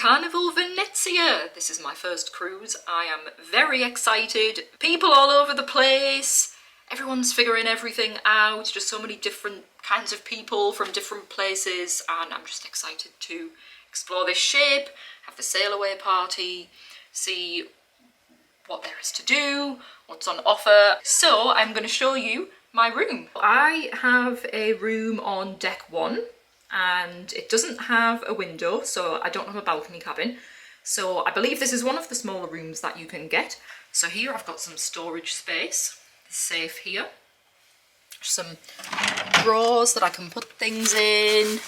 Carnival Venezia. This is my first cruise. I am very excited. People all over the place. Everyone's figuring everything out. Just so many different kinds of people from different places, and I'm just excited to explore this ship, have the sail away party, see what there is to do, what's on offer. So I'm going to show you my room. I have a room on deck 1 and it doesn't have a window, so I don't have a balcony cabin. So I believe this is one of the smaller rooms that you can get. So here I've got some storage space, safe here, some drawers that I can put things in.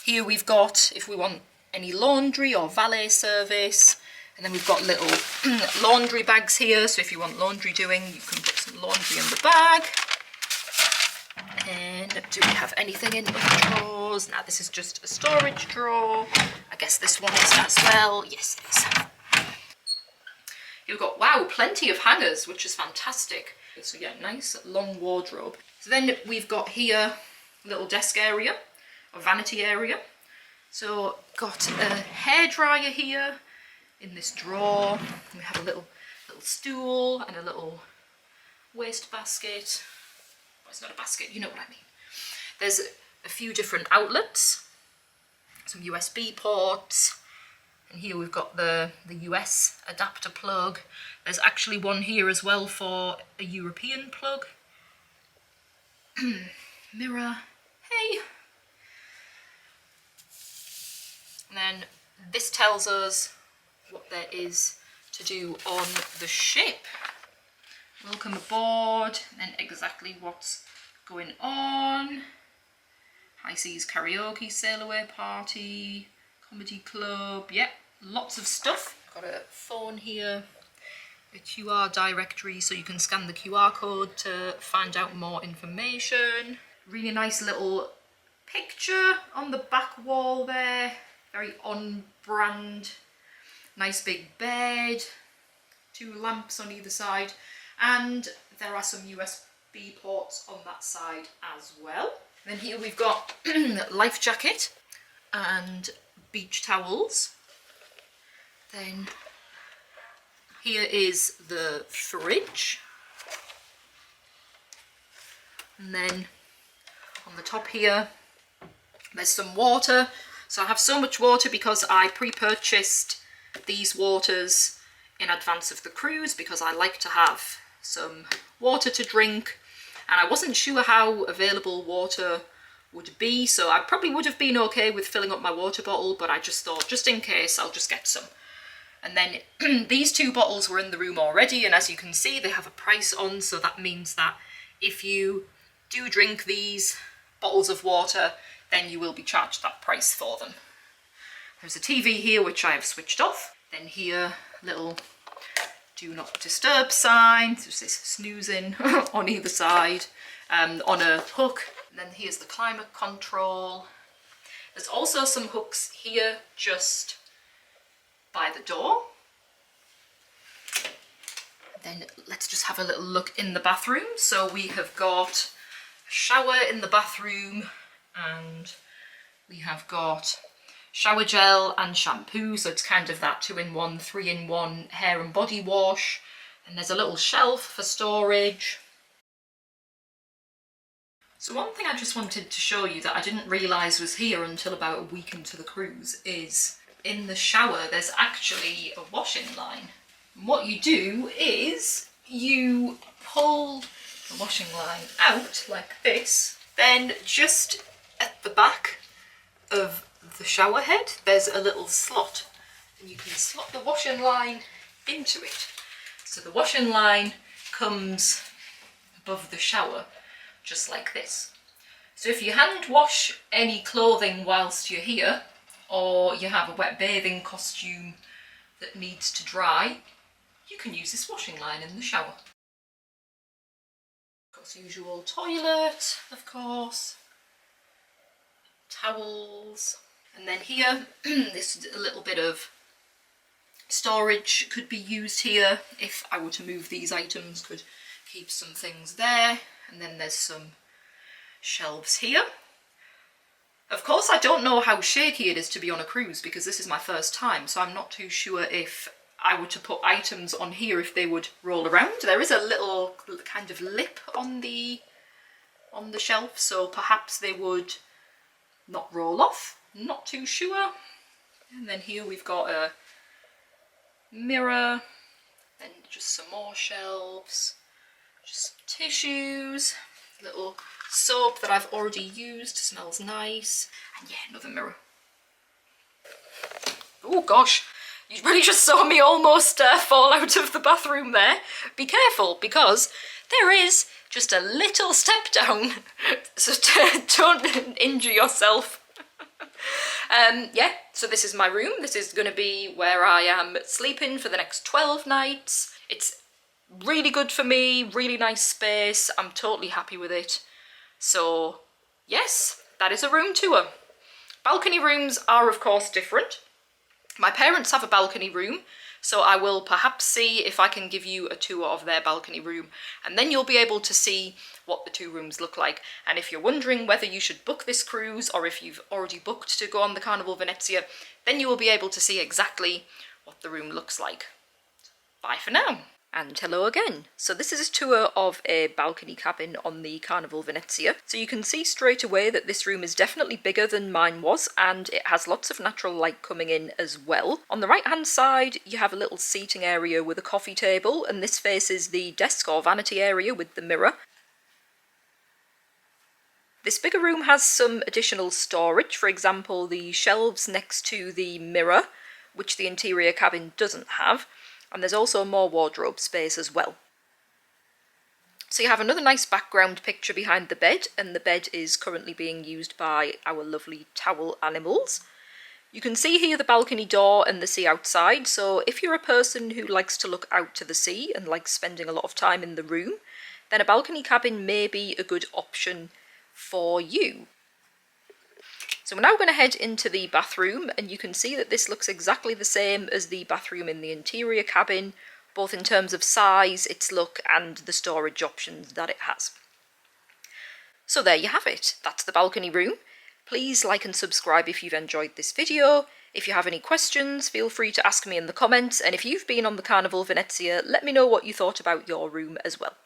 Here we've got, if we want any laundry or valet service, and then we've got little laundry bags here, so if you want laundry doing, you can put some laundry in the bag. And do we have anything in other drawers? Now this is just a storage drawer. I guess this one is as well. Yes, it is. You've got, wow, plenty of hangers, which is fantastic. So yeah, nice long wardrobe. So then we've got here a little desk area, or vanity area. So got a hairdryer here in this drawer. We have a little stool and a little waste basket. Well, it's not a basket, you know what I mean. There's a few different outlets, some USB ports, and here we've got the US adapter plug. There's actually one here as well for a European plug. Mirror, hey! And then this tells us what there is to do on the ship. Welcome aboard, and then exactly what's going on. High Seas Karaoke, Sail Away Party, Comedy Club, yep, lots of stuff. Got a phone here, a QR directory so you can scan the QR code to find out more information. Really nice little picture on the back wall there, very on brand. Nice big bed, 2 lamps on either side, and there are some USB ports on that side as well. Then here we've got life jacket and beach towels. Then here is the fridge. And then on the top here, there's some water. So I have so much water because I pre-purchased these waters in advance of the cruise because I like to have some water to drink, and I wasn't sure how available water would be, so I probably would have been okay with filling up my water bottle, but I just thought, just in case, I'll just get some. And then these 2 bottles were in the room already, and as you can see they have a price on, so that means that if you do drink these bottles of water, then you will be charged that price for them. There's a TV here which I have switched off. Then here, little do not disturb sign. There's this snoozing on either side, on a hook. And then here's the climate control. There's also some hooks here just by the door. Then let's just have a little look in the bathroom. So we have got a shower in the bathroom, and we have got shower gel and shampoo, so it's kind of that 2-in-1, 3-in-1 hair and body wash. And there's a little shelf for storage. So one thing I just wanted to show you that I didn't realise was here until about a week into the cruise is in the shower there's actually a washing line. And what you do is you pull the washing line out like this, then just at the back of the shower head there's a little slot, and you can slot the washing line into it. So the washing line comes above the shower just like this. So if you hand wash any clothing whilst you're here, or you have a wet bathing costume that needs to dry, you can use this washing line in the shower. Of course, usual toilet, of course, towels. And then here, this is a little bit of storage could be used here. If I were to move these items, could keep some things there. And then there's some shelves here. Of course, I don't know how shaky it is to be on a cruise because this is my first time, so I'm not too sure if I were to put items on here if they would roll around. There is a little kind of lip on the shelf, so perhaps they would not roll off. Not too sure. And then here we've got a mirror, and just some more shelves, just some tissues, little soap that I've already used, smells nice, and yeah, another mirror. Oh gosh, you really just saw me almost fall out of the bathroom there. Be careful, because there is just a little step down, so don't injure yourself. Yeah, so this is my room. This is going to be where I am sleeping for the next 12 nights. It's really good for me, really nice space. I'm totally happy with it. So yes, that is a room tour. Balcony rooms are of course different. My parents have a balcony room, so I will perhaps see if I can give you a tour of their balcony room, and then you'll be able to see what the two rooms look like. And if you're wondering whether you should book this cruise or if you've already booked to go on the Carnival Venezia, then you will be able to see exactly what the room looks like. Bye for now. And hello again. So this is a tour of a balcony cabin on the Carnival Venezia. So you can see straight away that this room is definitely bigger than mine was, and it has lots of natural light coming in as well. On the right hand side you have a little seating area with a coffee table, and this faces the desk or vanity area with the mirror. This bigger room has some additional storage, for example the shelves next to the mirror, which the interior cabin doesn't have. And there's also more wardrobe space as well. So you have another nice background picture behind the bed, and the bed is currently being used by our lovely towel animals. You can see here the balcony door and the sea outside, so if you're a person who likes to look out to the sea and likes spending a lot of time in the room, then a balcony cabin may be a good option for you. So we're now going to head into the bathroom, and you can see that this looks exactly the same as the bathroom in the interior cabin, both in terms of size, its look, and the storage options that it has. So there you have it. That's the balcony room. Please like and subscribe if you've enjoyed this video. If you have any questions, feel free to ask me in the comments, and if you've been on the Carnival Venezia, let me know what you thought about your room as well.